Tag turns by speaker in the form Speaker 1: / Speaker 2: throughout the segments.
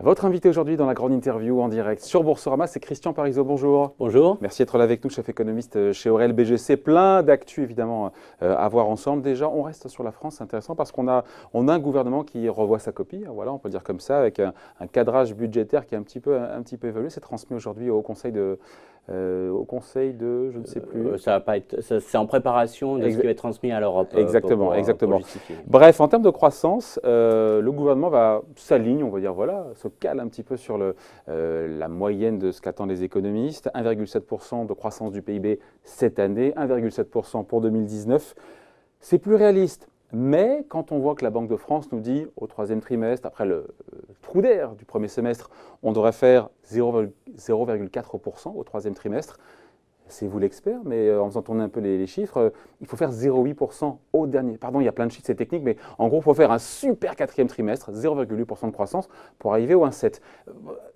Speaker 1: Votre invité aujourd'hui dans la grande interview en direct sur Boursorama, c'est Christian Parizeau. Bonjour.
Speaker 2: Bonjour.
Speaker 1: Merci d'être là avec nous, chef économiste chez Aurel BGC. Plein d'actu évidemment à voir ensemble. Déjà, on reste sur la France, c'est intéressant parce qu'on a un gouvernement qui revoit sa copie, voilà, on peut le dire comme ça, avec un cadrage budgétaire qui est un petit peu évolué. C'est transmis aujourd'hui au Conseil de, je ne sais plus.
Speaker 2: Ça va pas être, c'est en préparation de ce qui va être transmis à l'Europe.
Speaker 1: Exactement, exactement.
Speaker 2: Justifier.
Speaker 1: Bref, en termes de croissance, le gouvernement s'aligne, on va dire, voilà, se cale un petit peu sur la moyenne de ce qu'attendent les économistes. 1,7% de croissance du PIB cette année, 1,7% pour 2019. C'est plus réaliste. Mais quand on voit que la Banque de France nous dit au troisième trimestre, après le trou d'air du premier semestre, on devrait faire 0,4% au troisième trimestre, c'est vous l'expert, mais en faisant tourner un peu les chiffres, il faut faire 0,8% au dernier. Pardon, il y a plein de chiffres, c'est technique, mais en gros, il faut faire un super quatrième trimestre, 0,8% de croissance pour arriver au 1,7.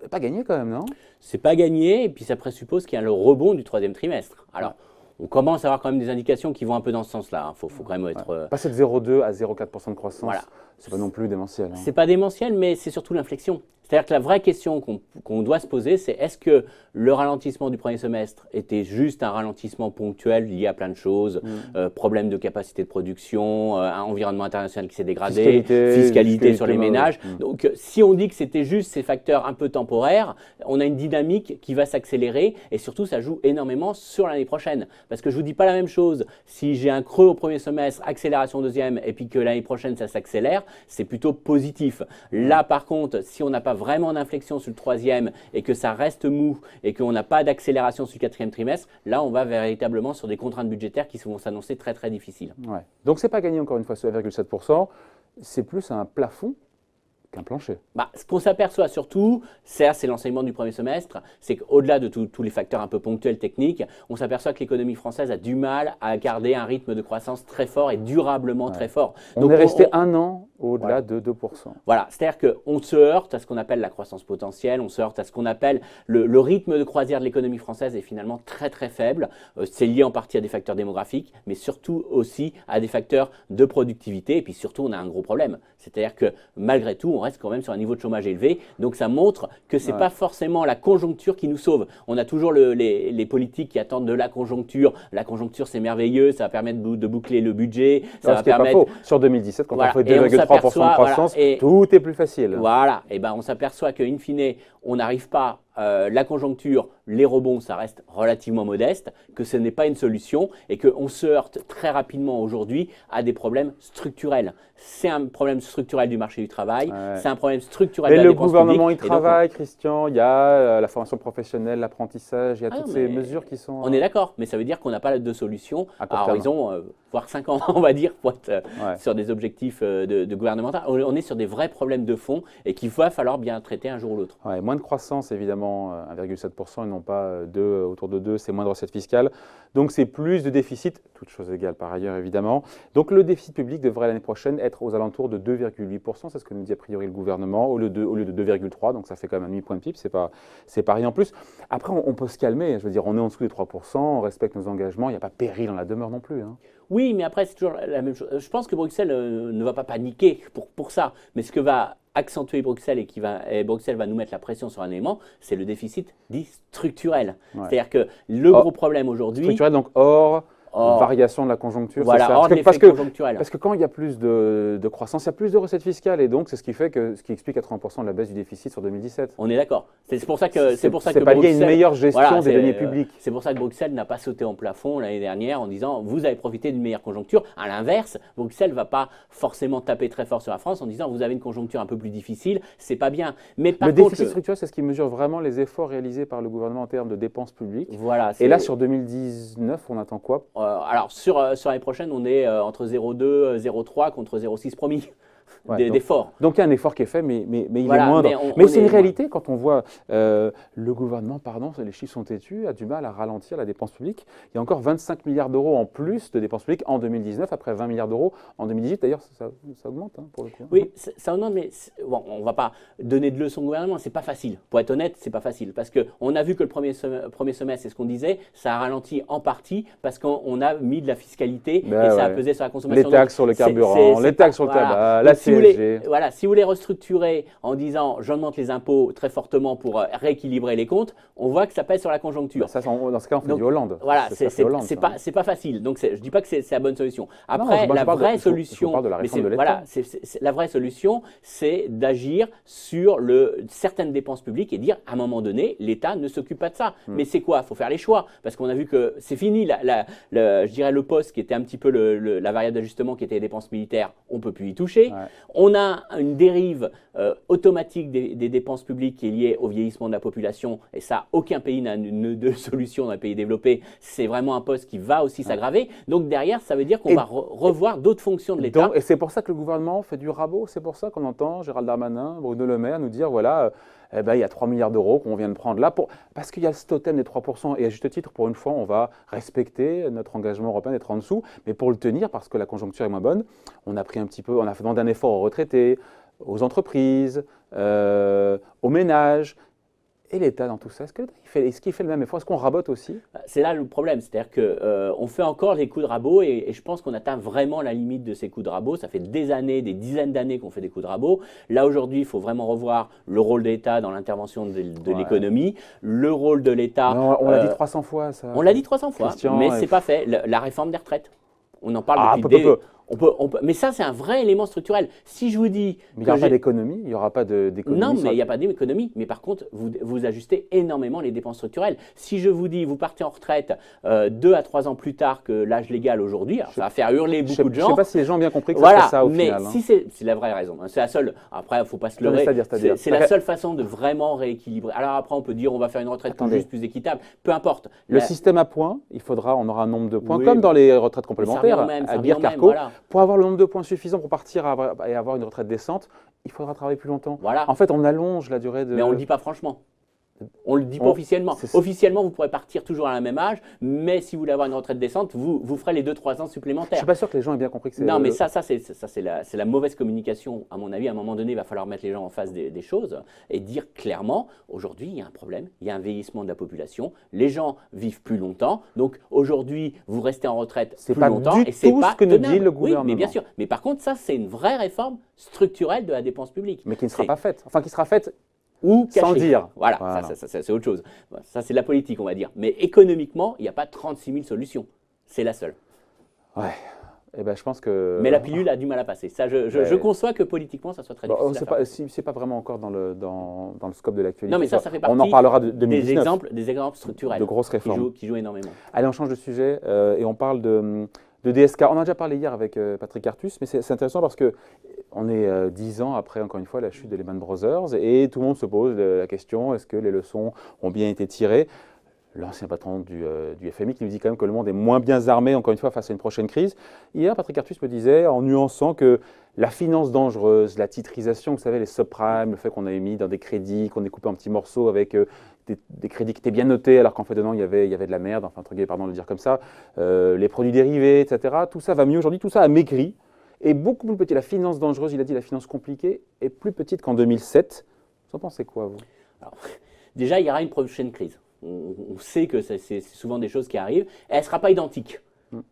Speaker 1: Pas gagné quand même, non?
Speaker 2: C'est pas gagné, et puis ça présuppose qu'il y a le rebond du troisième trimestre. Alors, on commence à avoir quand même des indications qui vont un peu dans ce sens-là. Faut quand même être…
Speaker 1: Passer de 0,2 à 0,4% de croissance,
Speaker 2: voilà.
Speaker 1: C'est pas non plus démentiel. Hein.
Speaker 2: C'est pas démentiel, mais c'est surtout l'inflexion. C'est-à-dire que la vraie question qu'on doit se poser, c'est est-ce que le ralentissement du premier semestre était juste un ralentissement ponctuel lié à plein de choses, problème de capacité de production, un environnement international qui s'est dégradé, fiscalité sur les ménages. Donc, si on dit que c'était juste ces facteurs un peu temporaires, on a une dynamique qui va s'accélérer et surtout, ça joue énormément sur l'année prochaine. Parce que je ne vous dis pas la même chose. Si j'ai un creux au premier semestre, accélération au deuxième, et puis que l'année prochaine, ça s'accélère, c'est plutôt positif. Là, par contre, si on n'a pas vraiment d'inflexion sur le troisième et que ça reste mou et qu'on n'a pas d'accélération sur le quatrième trimestre, là, on va véritablement sur des contraintes budgétaires qui vont s'annoncer très, très difficiles.
Speaker 1: Ouais. Donc, ce n'est pas gagné encore une fois ce 1,7%. C'est plus un plafond qu'un plancher.
Speaker 2: Ce qu'on s'aperçoit surtout, c'est l'enseignement du premier semestre, c'est qu'au-delà de tous les facteurs un peu ponctuels techniques, on s'aperçoit que l'économie française a du mal à garder un rythme de croissance très fort et durablement très fort.
Speaker 1: On est resté un an au-delà de 2%.
Speaker 2: Voilà, c'est-à-dire qu'on se heurte à ce qu'on appelle la croissance potentielle, on se heurte à ce qu'on appelle le rythme de croisière de l'économie française est finalement très très faible. C'est lié en partie à des facteurs démographiques, mais surtout aussi à des facteurs de productivité. Et puis surtout, on a un gros problème. C'est-à-dire que malgré tout, on reste quand même sur un niveau de chômage élevé. Donc ça montre que ce n'est pas forcément la conjoncture qui nous sauve. On a toujours les politiques qui attendent de la conjoncture. La conjoncture, c'est merveilleux, ça va permettre de boucler le budget. Ça va permettre…
Speaker 1: pas faux. Sur 2017, quand on fait 2,3% de croissance, tout est plus facile.
Speaker 2: Voilà, et on s'aperçoit qu'in fine, on n'arrive pas… la conjoncture, les rebonds, ça reste relativement modeste, que ce n'est pas une solution et qu'on se heurte très rapidement aujourd'hui à des problèmes structurels. C'est un problème structurel du marché du travail, c'est un problème structurel de la dépense publique.
Speaker 1: Mais le gouvernement y travaille, Christian, il y a la formation professionnelle, l'apprentissage, il y a toutes ces mesures qui sont…
Speaker 2: On est d'accord, mais ça veut dire qu'on n'a pas de solution à horizon, voire 5 ans, on va dire, pour être sur des objectifs de gouvernementaux. On est sur des vrais problèmes de fond et qu'il va falloir bien traiter un jour ou l'autre.
Speaker 1: Ouais, moins de croissance, évidemment. 1,7% et non pas autour de 2, c'est moins de recettes fiscales. Donc c'est plus de déficit, toutes choses égales par ailleurs évidemment. Donc le déficit public devrait l'année prochaine être aux alentours de 2,8%, c'est ce que nous dit a priori le gouvernement, au lieu de 2,3%, donc ça fait quand même un demi-point de PIB, c'est pas rien en plus. Après on peut se calmer, je veux dire on est en dessous des 3%, on respecte nos engagements, il n'y a pas péril en la demeure non plus. Hein.
Speaker 2: Oui, mais après c'est toujours la même chose. Je pense que Bruxelles ne va pas paniquer pour ça, mais ce que va accentuer Bruxelles et Bruxelles va nous mettre la pression sur un élément, c'est le déficit dit structurel. C'est-à-dire que le gros problème aujourd'hui…
Speaker 1: Structurel, donc hors variation de la conjoncture,
Speaker 2: voilà,
Speaker 1: c'est ça.
Speaker 2: Hors de l'effet conjoncturel.
Speaker 1: Parce que quand il y a plus de croissance, il y a plus de recettes fiscales et donc c'est ce qui explique 80% de la baisse du déficit sur 2017.
Speaker 2: On est d'accord. C'est pour ça que
Speaker 1: c'est pas lié à une meilleure gestion des deniers publics.
Speaker 2: C'est pour ça que Bruxelles n'a pas sauté en plafond l'année dernière en disant vous avez profité d'une meilleure conjoncture. À l'inverse, Bruxelles ne va pas forcément taper très fort sur la France en disant vous avez une conjoncture un peu plus difficile, c'est pas bien. Mais par
Speaker 1: le déficit structurel, c'est ce qui mesure vraiment les efforts réalisés par le gouvernement en termes de dépenses publiques.
Speaker 2: Voilà.
Speaker 1: Et là, sur 2019, on attend quoi?
Speaker 2: Alors, sur l'année prochaine, on est entre 0,2 et 0,3 contre 0,6 promis. D'efforts.
Speaker 1: Donc il y a un effort qui est fait, mais il est moindre. Mais c'est une réalité quand on voit le gouvernement, les chiffres sont têtus, a du mal à ralentir la dépense publique. Il y a encore 25 milliards d'euros en plus de dépenses publiques en 2019, après 20 milliards d'euros en 2018. D'ailleurs, ça augmente pour le coup.
Speaker 2: Oui, ça augmente, mais bon, on ne va pas donner de leçons au gouvernement, c'est pas facile. Pour être honnête, c'est pas facile. Parce qu'on a vu que le premier semestre, c'est ce qu'on disait, ça a ralenti en partie parce qu'on a mis de la fiscalité et ça a pesé sur la consommation.
Speaker 1: Les taxes sur le carburant, les taxes sur le tabac, la
Speaker 2: si vous voulez, voilà, si vous voulez restructurer en disant j'augmente les impôts très fortement pour rééquilibrer les comptes, on voit que ça pèse sur la conjoncture.
Speaker 1: Ça, dans ce cas, on fait
Speaker 2: Donc,
Speaker 1: du Hollande.
Speaker 2: Voilà, c'est pas facile. Donc je ne dis pas que c'est la bonne solution. Après,
Speaker 1: non,
Speaker 2: la vraie solution,
Speaker 1: je parle de la réforme de l'État.
Speaker 2: Voilà, la vraie solution, c'est d'agir sur certaines dépenses publiques et dire à un moment donné, l'État ne s'occupe pas de ça. Mais c'est quoi? Il faut faire les choix. Parce qu'on a vu que c'est fini, je dirais le poste qui était un petit peu la variable d'ajustement qui était les dépenses militaires, on ne peut plus y toucher. Ouais. On a une dérive automatique des dépenses publiques qui est liée au vieillissement de la population. Et ça, aucun pays n'a de solution dans un pays développé. C'est vraiment un poste qui va aussi s'aggraver. Donc derrière, ça veut dire qu'on va revoir d'autres fonctions de l'État.
Speaker 1: Et c'est pour ça que le gouvernement fait du rabot. C'est pour ça qu'on entend Gérald Darmanin, Bruno Le Maire nous dire, voilà, il y a 3 milliards d'euros qu'on vient de prendre là, parce qu'il y a ce totem des 3%. Et à juste titre, pour une fois, on va respecter notre engagement européen d'être en dessous. Mais pour le tenir, parce que la conjoncture est moins bonne, on a demandé un effort aux retraités, aux entreprises, aux ménages. Et l'État dans tout ça, est-ce qu'il fait le même effort? Est-ce qu'on rabote aussi?
Speaker 2: C'est là le problème, c'est-à-dire qu'on fait encore des coups de rabot et je pense qu'on atteint vraiment la limite de ces coups de rabot. Ça fait des années, des dizaines d'années qu'on fait des coups de rabot. Là aujourd'hui, il faut vraiment revoir le rôle de l'État dans l'intervention de l'économie, le rôle de l'État…
Speaker 1: On l'a dit 300 fois ça.
Speaker 2: On l'a dit 300 fois, mais ce n'est pas fait. La réforme des retraites, on en parle depuis des… Mais ça, c'est un vrai élément structurel. Si je vous dis…
Speaker 1: Mais il n'y aura pas d'économie, il n'y aura pas d'économie.
Speaker 2: Non, mais il n'y a pas d'économie. Mais par contre, vous ajustez énormément les dépenses structurelles. Si je vous dis, vous partez en retraite 2 à 3 ans plus tard que l'âge légal aujourd'hui, ça va faire hurler beaucoup de gens.
Speaker 1: Je ne sais pas si les gens ont bien compris que c'était ça au final.
Speaker 2: Mais si c'est la vraie raison. C'est la seule… Après, il ne faut pas se leurrer. C'est la seule façon de vraiment rééquilibrer. Alors après, on peut dire, on va faire une retraite plus juste, plus équitable. Peu importe.
Speaker 1: Le système à points, on aura un nombre de points, comme dans les retraites complémentaires, à Bircarco. Pour avoir le nombre de points suffisant pour partir et avoir une retraite décente, il faudra travailler plus longtemps.
Speaker 2: Voilà.
Speaker 1: En fait, on allonge la durée de…
Speaker 2: Mais on ne le dit pas franchement. On ne le dit pas officiellement. Officiellement, vous pourrez partir toujours à la même âge, mais si vous voulez avoir une retraite décente, vous ferez les 2-3 ans supplémentaires. Je
Speaker 1: ne suis pas sûr que les gens aient bien compris que c'est…
Speaker 2: Non, mais ça c'est la mauvaise communication. À mon avis, à un moment donné, il va falloir mettre les gens en face des choses et dire clairement, aujourd'hui, il y a un problème, il y a un vieillissement de la population, les gens vivent plus longtemps, donc aujourd'hui, vous restez en retraite plus longtemps.
Speaker 1: Et c'est pas ce que nous dit le gouvernement.
Speaker 2: Oui, mais bien sûr. Mais par contre, ça, c'est une vraie réforme structurelle de la dépense publique.
Speaker 1: Mais qui ne sera pas faite. Enfin, qui sera faite…
Speaker 2: ou caché.
Speaker 1: Sans dire.
Speaker 2: Voilà. Ça c'est autre chose. Ça, c'est de la politique, on va dire. Mais économiquement, il n'y a pas 36 000 solutions. C'est la seule.
Speaker 1: Ouais. Eh ben, je pense que…
Speaker 2: Mais la pilule a du mal à passer. Ça, je conçois que politiquement, ça soit très difficile.
Speaker 1: C'est pas vraiment encore dans le scope de l'actualité.
Speaker 2: Non, mais ça fait partie
Speaker 1: on en parlera de 2019.
Speaker 2: des exemples structurels.
Speaker 1: De grosses réformes.
Speaker 2: Qui jouent énormément.
Speaker 1: Allez, on change de sujet et on parle de DSK. On en a déjà parlé hier avec Patrick Artus, mais c'est intéressant parce qu'on est 10 ans après, encore une fois, la chute de Lehman Brothers et tout le monde se pose la question, est-ce que les leçons ont bien été tirées? L'ancien patron du FMI qui nous dit quand même que le monde est moins bien armé, encore une fois, face à une prochaine crise. Hier, Patrick Artus me disait, en nuançant, que la finance dangereuse, la titrisation, vous savez, les subprimes, le fait qu'on avait mis dans des crédits, qu'on ait coupé en petits morceaux avec des crédits qui étaient bien notés, alors qu'en fait, dedans, il y avait de la merde, enfin, entre guillemets, pardon de le dire comme ça, les produits dérivés, etc. Tout ça va mieux aujourd'hui, tout ça a maigri, et beaucoup plus petit. La finance dangereuse, il a dit, la finance compliquée, est plus petite qu'en 2007. Vous en pensez quoi, vous?
Speaker 2: Alors, déjà, il y aura une prochaine crise. On sait que c'est souvent des choses qui arrivent, et elle ne sera pas identique.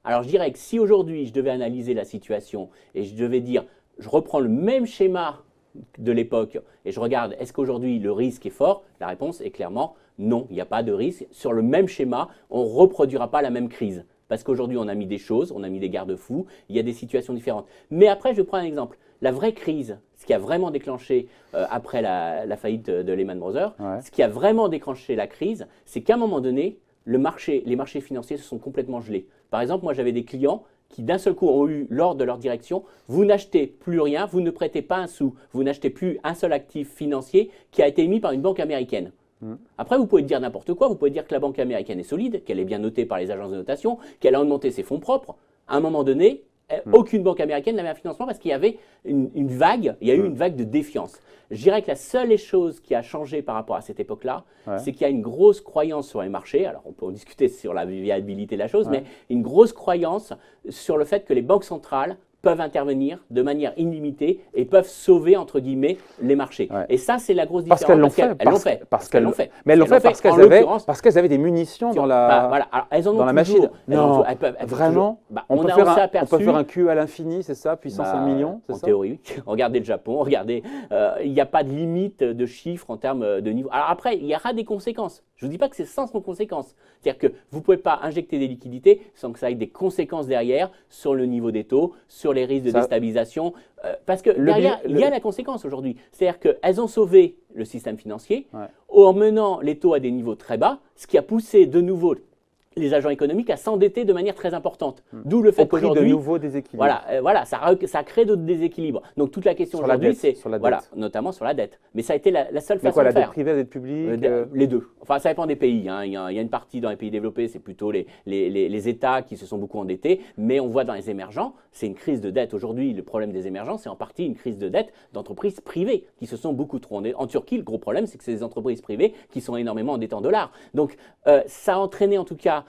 Speaker 2: Alors je dirais que si aujourd'hui je devais analyser la situation et je devais dire, je reprends le même schéma de l'époque et je regarde, est-ce qu'aujourd'hui le risque est fort? La réponse est clairement non, il n'y a pas de risque. Sur le même schéma, on ne reproduira pas la même crise. Parce qu'aujourd'hui, on a mis des choses, on a mis des garde-fous, il y a des situations différentes. Mais après, je prends un exemple. La vraie crise, ce qui a vraiment déclenché après la faillite de Lehman Brothers, ce qui a vraiment déclenché la crise, c'est qu'à un moment donné, les marchés financiers se sont complètement gelés. Par exemple, moi, j'avais des clients qui d'un seul coup ont eu l'ordre de leur direction, vous n'achetez plus rien, vous ne prêtez pas un sou, vous n'achetez plus un seul actif financier qui a été émis par une banque américaine. Après, vous pouvez dire n'importe quoi, vous pouvez dire que la banque américaine est solide, qu'elle est bien notée par les agences de notation, qu'elle a augmenté ses fonds propres. À un moment donné, aucune banque américaine n'avait un financement parce qu'il y avait une vague, il y a eu une vague de défiance. Je dirais que la seule chose qui a changé par rapport à cette époque-là, c'est qu'il y a une grosse croyance sur les marchés, alors on peut en discuter sur la viabilité de la chose, mais une grosse croyance sur le fait que les banques centrales peuvent intervenir de manière illimitée et peuvent sauver, entre guillemets, les marchés.
Speaker 1: Ouais.
Speaker 2: Et ça, c'est la grosse différence.
Speaker 1: Parce qu'elles l'ont fait.
Speaker 2: Elles l'ont fait.
Speaker 1: Parce qu'elles l'ont
Speaker 2: fait.
Speaker 1: Mais elles l'ont fait parce qu'elles avaient des munitions dans la,
Speaker 2: voilà. Alors, elles en ont
Speaker 1: dans la
Speaker 2: toujours.
Speaker 1: machine. Non, vraiment on peut faire un Q à l'infini, c'est ça, puissance 1 million, c'est ça?
Speaker 2: En théorie, oui. Regardez le Japon, regardez, il n'y a pas de limite de chiffres en termes de niveau. Alors après, il y aura des conséquences. Je ne vous dis pas que c'est sans conséquences. C'est-à-dire que vous ne pouvez pas injecter des liquidités sans que ça ait des conséquences derrière sur le niveau des taux, sur les risques de déstabilisation. Parce que derrière, il y a la conséquence aujourd'hui. C'est-à-dire qu'elles ont sauvé le système financier en menant les taux à des niveaux très bas, ce qui a poussé de nouveau les agents économiques à s'endetter de manière très importante. D'où le fait qu'aujourd'hui,
Speaker 1: de nouveaux déséquilibres.
Speaker 2: Voilà, ça crée d'autres déséquilibres. Donc toute la question aujourd'hui, c'est notamment sur la dette. Mais ça a été la seule façon de faire.
Speaker 1: La dette privée, la dette publique
Speaker 2: Les deux. Enfin, ça dépend des pays. Hein. Il y a une partie dans les pays développés, c'est plutôt les États qui se sont beaucoup endettés. Mais on voit dans les émergents, c'est une crise de dette. Aujourd'hui, le problème des émergents, c'est en partie une crise de dette d'entreprises privées qui se sont beaucoup trop endettées. En Turquie, le gros problème, c'est que c'est des entreprises privées qui sont énormément endettées en dollars. Donc, ça a entraîné en tout cas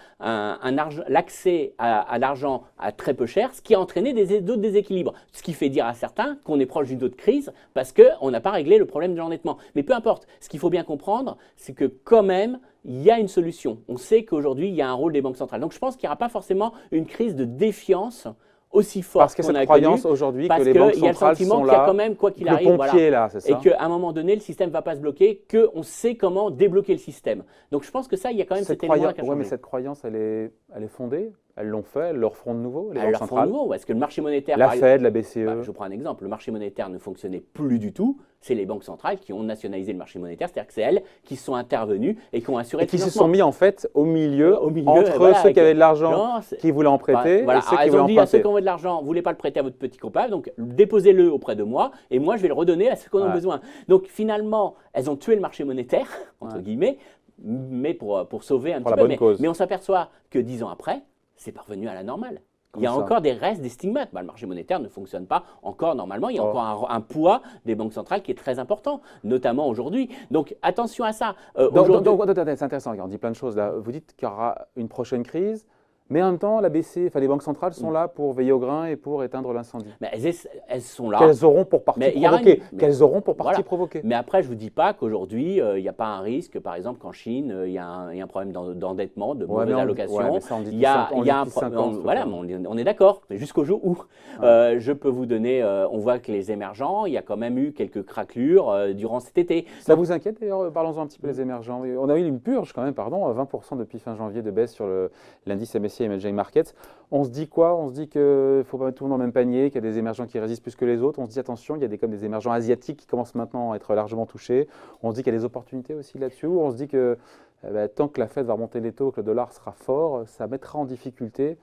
Speaker 2: l'accès à l'argent à très peu cher, ce qui a entraîné d'autres déséquilibres. Ce qui fait dire à certains qu'on est proche d'une autre crise parce qu'on n'a pas réglé le problème de l'endettement. Mais peu importe, ce qu'il faut bien comprendre, c'est que quand même, il y a une solution. On sait qu'aujourd'hui, il y a un rôle des banques centrales. Donc je pense qu'il n'y aura pas forcément une crise de défiance aussi forte
Speaker 1: parce que cette croyance aujourd'hui que les banques centrales sont là,
Speaker 2: qu'il y a quand même, quoi qu'il arrive,
Speaker 1: là, c'est ça.
Speaker 2: Et qu'à un moment donné, le système ne va pas se bloquer, qu'on sait comment débloquer le système. Donc je pense que ça, il y a quand même cet élément qui a changé.
Speaker 1: Oui, mais cette croyance, elle est fondée. Elles l'ont fait, elles le referont de nouveau, les banques
Speaker 2: centrales. Elles le referont de nouveau. Est-ce que le marché monétaire,
Speaker 1: la Fed, la BCE.
Speaker 2: Je vous prends un exemple. Le marché monétaire ne fonctionnait plus du tout. C'est les banques centrales qui ont nationalisé le marché monétaire, c'est-à-dire que c'est elles qui sont intervenues et qui ont assuré le financement.
Speaker 1: Et qui se sont mis en fait au milieu entre ceux qui avaient de l'argent, qui voulaient en prêter, et ceux qui voulaient emprunter.
Speaker 2: Elles ont dit à ceux qui ont de l'argent, vous ne voulez pas le prêter à votre petit copain, donc déposez-le auprès de moi et moi je vais le redonner à ceux qui en ont besoin. Donc finalement, elles ont tué le marché monétaire, entre guillemets, mais pour sauver un petit peu. Mais on s'aperçoit que 10 ans après, c'est parvenu à la normale. Il y a encore des restes, des stigmates. Le marché monétaire ne fonctionne pas encore normalement. Il y a encore un poids des banques centrales qui est très important, notamment aujourd'hui. Donc attention à ça.
Speaker 1: C'est intéressant, on dit plein de choses là. Vous dites qu'il y aura une prochaine crise. Mais en même temps, la BCE, les banques centrales sont là pour veiller au grain et pour éteindre l'incendie.
Speaker 2: Mais elles sont là.
Speaker 1: Qu'elles auront pour partie provoquer. Qu'elles auront pour partie provoquer.
Speaker 2: Mais après, je ne vous dis pas qu'aujourd'hui, il n'y a pas un risque, par exemple, qu'en Chine, il y a un problème d'endettement, de mauvaise allocation. Il y a un problème. Voilà, on est d'accord. Mais jusqu'au jour où je peux vous donner, on voit que les émergents, il y a quand même eu quelques craquelures durant cet été.
Speaker 1: Ça vous inquiète d'ailleurs? Parlons-en un petit peu des émergents. On a eu une purge quand même, 20% depuis fin janvier de baisse sur l'indice MSCI Emerging Markets. On se dit quoi? On se dit qu'il ne faut pas mettre tout le monde dans le même panier, qu'il y a des émergents qui résistent plus que les autres. On se dit attention, il y a comme des émergents asiatiques qui commencent maintenant à être largement touchés. On se dit qu'il y a des opportunités aussi là-dessus. On se dit que tant que la Fed va remonter les taux, que le dollar sera fort, ça mettra en difficulté.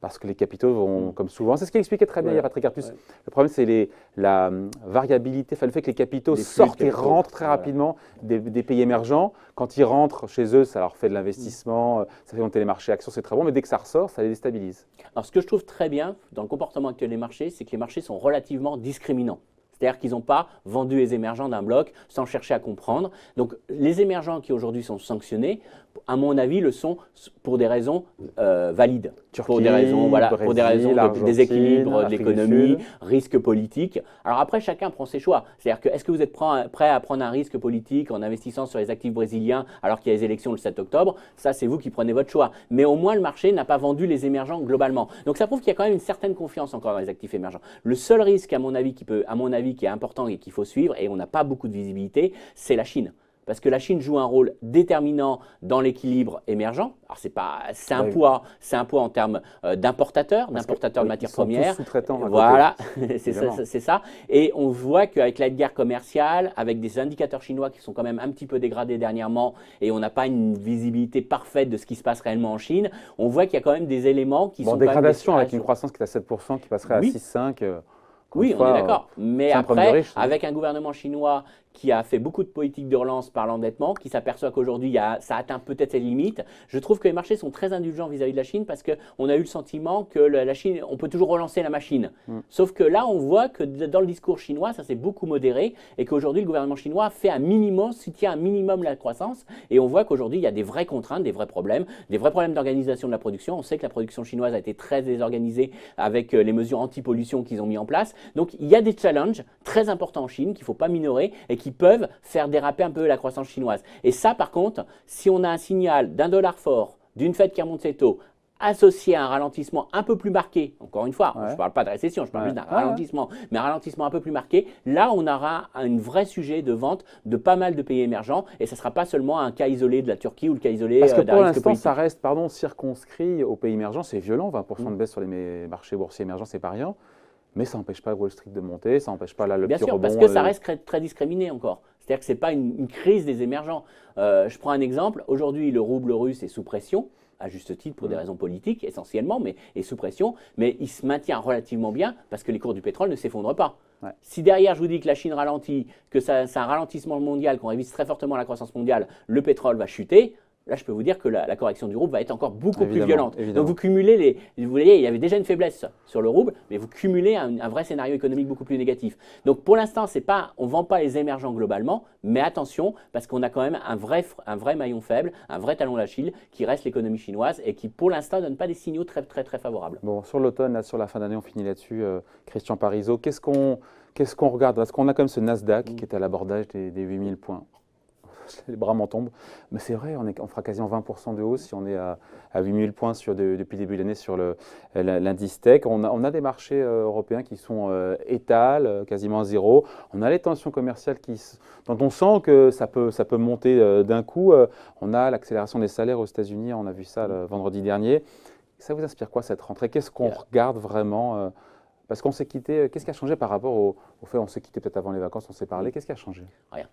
Speaker 1: Parce que les capitaux vont, comme souvent, c'est ce qu'il expliquait très bien hier Patrick Artus. Le problème, c'est la variabilité, le fait que les capitaux sortent et rentrent très rapidement des pays émergents. Quand ils rentrent chez eux, ça leur fait de l'investissement, ça fait monter les marchés actions, c'est très bon, mais dès que ça ressort, ça les déstabilise.
Speaker 2: Alors, ce que je trouve très bien dans le comportement actuel des marchés, c'est que les marchés sont relativement discriminants. C'est-à-dire qu'ils n'ont pas vendu les émergents d'un bloc sans chercher à comprendre. Donc, les émergents qui aujourd'hui sont sanctionnés, à mon avis, le sont pour des raisons valides.
Speaker 1: Turquie,
Speaker 2: pour des raisons,
Speaker 1: Brésil,
Speaker 2: pour des raisons de déséquilibre de l'économie, risque politique. Alors après, chacun prend ses choix. C'est-à-dire que est-ce que vous êtes prêt à prendre un risque politique en investissant sur les actifs brésiliens alors qu'il y a les élections le 7 octobre? Ça, c'est vous qui prenez votre choix. Mais au moins, le marché n'a pas vendu les émergents globalement. Donc ça prouve qu'il y a quand même une certaine confiance encore dans les actifs émergents. Le seul risque, à mon avis, qui est important et qu'il faut suivre, et on n'a pas beaucoup de visibilité, c'est la Chine. Parce que la Chine joue un rôle déterminant dans l'équilibre émergent. Alors c'est un poids en termes d'importateurs de matières premières. Voilà, c'est ça. Et on voit qu'avec la guerre commerciale, avec des indicateurs chinois qui sont quand même un petit peu dégradés dernièrement, et on n'a pas une visibilité parfaite de ce qui se passe réellement en Chine, on voit qu'il y a quand même des éléments qui sont
Speaker 1: dégradation avec une croissance qui est à 7%, qui passerait à 6,5%.
Speaker 2: Oui, on est d'accord. Mais après,
Speaker 1: riche,
Speaker 2: avec un gouvernement chinois qui a fait beaucoup de politiques de relance par l'endettement, qui s'aperçoit qu'aujourd'hui, ça atteint peut-être ses limites, je trouve que les marchés sont très indulgents vis-à-vis de la Chine parce qu'on a eu le sentiment que la Chine, on peut toujours relancer la machine. Sauf que là, on voit que dans le discours chinois, ça s'est beaucoup modéré et qu'aujourd'hui, le gouvernement chinois fait un minimum, soutient un minimum la croissance. Et on voit qu'aujourd'hui, il y a des vraies contraintes, des vrais problèmes d'organisation de la production. On sait que la production chinoise a été très désorganisée avec les mesures anti-pollution qu'ils ont mis en place. Donc, il y a des challenges très importants en Chine qu'il ne faut pas minorer et qui peuvent faire déraper un peu la croissance chinoise. Et ça, par contre, si on a un signal d'un dollar fort, d'une Fed qui remonte ses taux, associé à un ralentissement un peu plus marqué, encore une fois, je ne parle pas de récession, je parle juste d'un ralentissement, mais un ralentissement un peu plus marqué, là, on aura un vrai sujet de vente de pas mal de pays émergents et ce ne sera pas seulement un cas isolé de la Turquie ou le cas isolé d'un risque politique.
Speaker 1: Parce que pour l'instant, ça reste circonscrit aux pays émergents. C'est violent, 20% de baisse sur les marchés boursiers émergents, c'est pas rien. Mais ça n'empêche pas Wall Street de monter, ça n'empêche pas là, le
Speaker 2: Bien
Speaker 1: petit
Speaker 2: sûr,
Speaker 1: rebond.
Speaker 2: Parce que ça reste très discriminé encore. C'est-à-dire que ce n'est pas une crise des émergents. Je prends un exemple. Aujourd'hui, le rouble russe est sous pression, à juste titre pour des raisons politiques essentiellement, mais est sous pression. Mais il se maintient relativement bien parce que les cours du pétrole ne s'effondrent pas. Si derrière, je vous dis que la Chine ralentit, que c'est un ralentissement mondial, qu'on révise très fortement la croissance mondiale, le pétrole va chuter. Là, je peux vous dire que la correction du rouble va être encore beaucoup plus violente. Donc, vous cumulez vous voyez, il y avait déjà une faiblesse sur le rouble, mais vous cumulez un vrai scénario économique beaucoup plus négatif. Donc, pour l'instant, on ne vend pas les émergents globalement, mais attention, parce qu'on a quand même un vrai maillon faible, un vrai talon d'Achille qui reste l'économie chinoise et qui, pour l'instant, ne donne pas des signaux très favorables.
Speaker 1: Bon, sur l'automne, sur la fin d'année, on finit là-dessus. Christian Parizeau, qu'est-ce qu'on regarde? Parce qu'on a quand même ce Nasdaq qui est à l'abordage des 8000 points. Les bras m'en tombent. Mais c'est vrai, on fera quasiment 20% de hausse si on est à 8000 points depuis le début de l'année sur l'indice tech. On a des marchés européens qui sont étals, quasiment à zéro. On a les tensions commerciales dont on sent que ça peut monter d'un coup. On a l'accélération des salaires aux États-Unis, on a vu ça le vendredi dernier. Ça vous inspire quoi cette rentrée? Qu'est-ce qu'on regarde vraiment parce qu'on s'est quitté, qu'est-ce qui a changé par rapport au fait on s'est quitté peut-être avant les vacances, on s'est parlé, qu'est-ce qui a changé?
Speaker 2: Rien.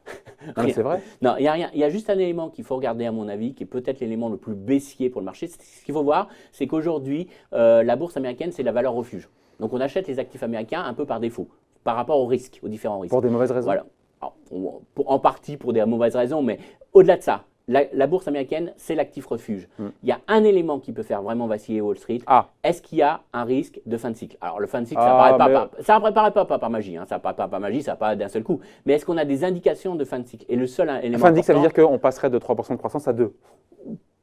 Speaker 1: Non, mais c'est vrai?
Speaker 2: Non, il n'y a rien. Il y a juste un élément qu'il faut regarder à mon avis, qui est peut-être l'élément le plus baissier pour le marché. Ce qu'il faut voir, c'est qu'aujourd'hui, la bourse américaine, c'est la valeur refuge. Donc on achète les actifs américains un peu par défaut, par rapport aux risques, aux différents risques.
Speaker 1: Pour des mauvaises raisons?
Speaker 2: Voilà. Alors, en partie pour des mauvaises raisons, mais au-delà de ça, la bourse américaine, c'est l'actif refuge. Il y a un élément qui peut faire vraiment vaciller Wall Street. Est-ce qu'il y a un risque de fin de cycle? Alors, le fin de cycle, ça n'apparaît pas par magie. Ça n'apparaît pas par magie, ça pas d'un seul coup. Mais est-ce qu'on a des indications de fin de cycle? Et le seul élément
Speaker 1: fin de cycle, ça veut dire qu'on passerait de 3% de croissance à 2%?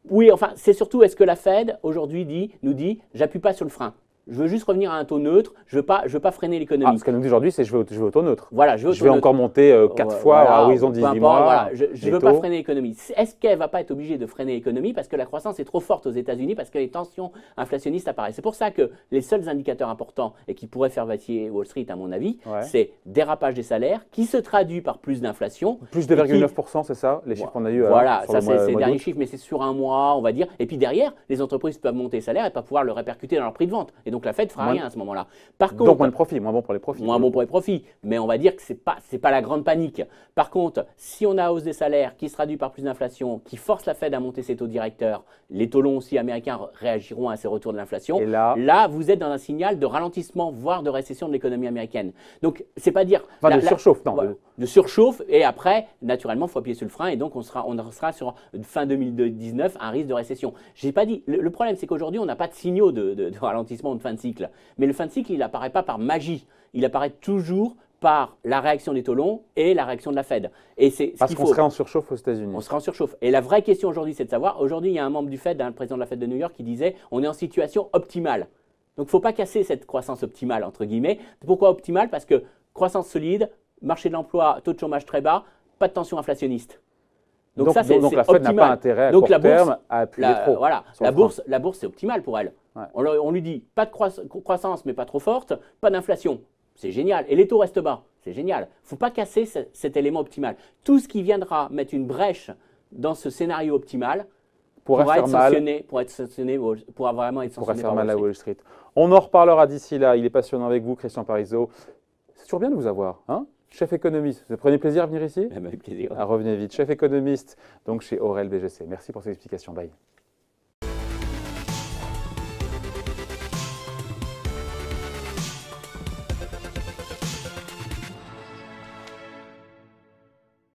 Speaker 2: Oui, enfin, c'est surtout, est-ce que la Fed, aujourd'hui, nous dit, j'appuie pas sur le frein? Je veux juste revenir à un taux neutre, je veux pas freiner l'économie.
Speaker 1: Ce qu'elle nous dit aujourd'hui, c'est je veux au taux neutre.
Speaker 2: Voilà,
Speaker 1: je vais encore monter 4 fois à horizon 18 mois.
Speaker 2: Voilà, je ne veux pas freiner l'économie. Est-ce qu'elle ne va pas être obligée de freiner l'économie parce que la croissance est trop forte aux États-Unis, parce que les tensions inflationnistes apparaissent? C'est pour ça que les seuls indicateurs importants et qui pourraient faire vaciller Wall Street, à mon avis, c'est dérapage des salaires qui se traduit par plus d'inflation.
Speaker 1: Plus de 2,9%, c'est ça, les chiffres qu'on a eu.
Speaker 2: Voilà, ça c'est les derniers chiffres, mais c'est sur un mois, on va dire. Et puis derrière, les entreprises peuvent monter les salaires et pas pouvoir le répercuter dans leur prix de vente. Et donc la Fed fera rien à ce moment-là. Par contre,
Speaker 1: donc moins de profit, moins bon pour les profits.
Speaker 2: Moins bon pour les profits, mais on va dire que ce n'est pas la grande panique. Par contre, si on a hausse des salaires qui se traduit par plus d'inflation, qui force la Fed à monter ses taux directeurs, les taux longs aussi américains réagiront à ces retours de l'inflation. Là, vous êtes dans un signal de ralentissement, voire de récession de l'économie américaine. Donc, c'est pas dire…
Speaker 1: de surchauffe, non.
Speaker 2: Voilà, de surchauffe, et après, naturellement, il faut appuyer sur le frein, et donc on sera sur fin 2019 un risque de récession. J'ai pas dit… Le problème, c'est qu'aujourd'hui, on n'a pas de signaux de ralentissement ou de fin de cycle. Mais le fin de cycle, il n'apparaît pas par magie. Il apparaît toujours par la réaction des taux longs et la réaction de la Fed. Et
Speaker 1: parce qu'on serait en surchauffe aux États-Unis.
Speaker 2: On serait en surchauffe. Et la vraie question aujourd'hui, c'est de savoir, aujourd'hui, il y a un membre du Fed, le président de la Fed de New York, qui disait on est en situation optimale. Donc, il ne faut pas casser cette croissance optimale, entre guillemets. Pourquoi optimale? Parce que croissance solide, marché de l'emploi, taux de chômage très bas, pas de tension inflationniste. Donc ça, c'est
Speaker 1: la Fed n'a pas intérêt à court terme à appuyer trop.
Speaker 2: Voilà, la bourse, c'est optimal pour elle. Ouais. On lui dit pas de croissance, mais pas trop forte, pas d'inflation. C'est génial. Et les taux restent bas. C'est génial. Il ne faut pas casser cet élément optimal. Tout ce qui viendra mettre une brèche dans ce scénario optimal pourra vraiment être sanctionné
Speaker 1: à Wall Street. On en reparlera d'ici là. Il est passionnant avec vous, Christian Parizeau. C'est toujours bien de vous avoir, hein? Chef économiste. Vous prenez plaisir à venir ici?
Speaker 2: Avec plaisir.
Speaker 1: Revenez vite. Chef économiste, donc chez Aurel BGC. Merci pour ces explications. Bye.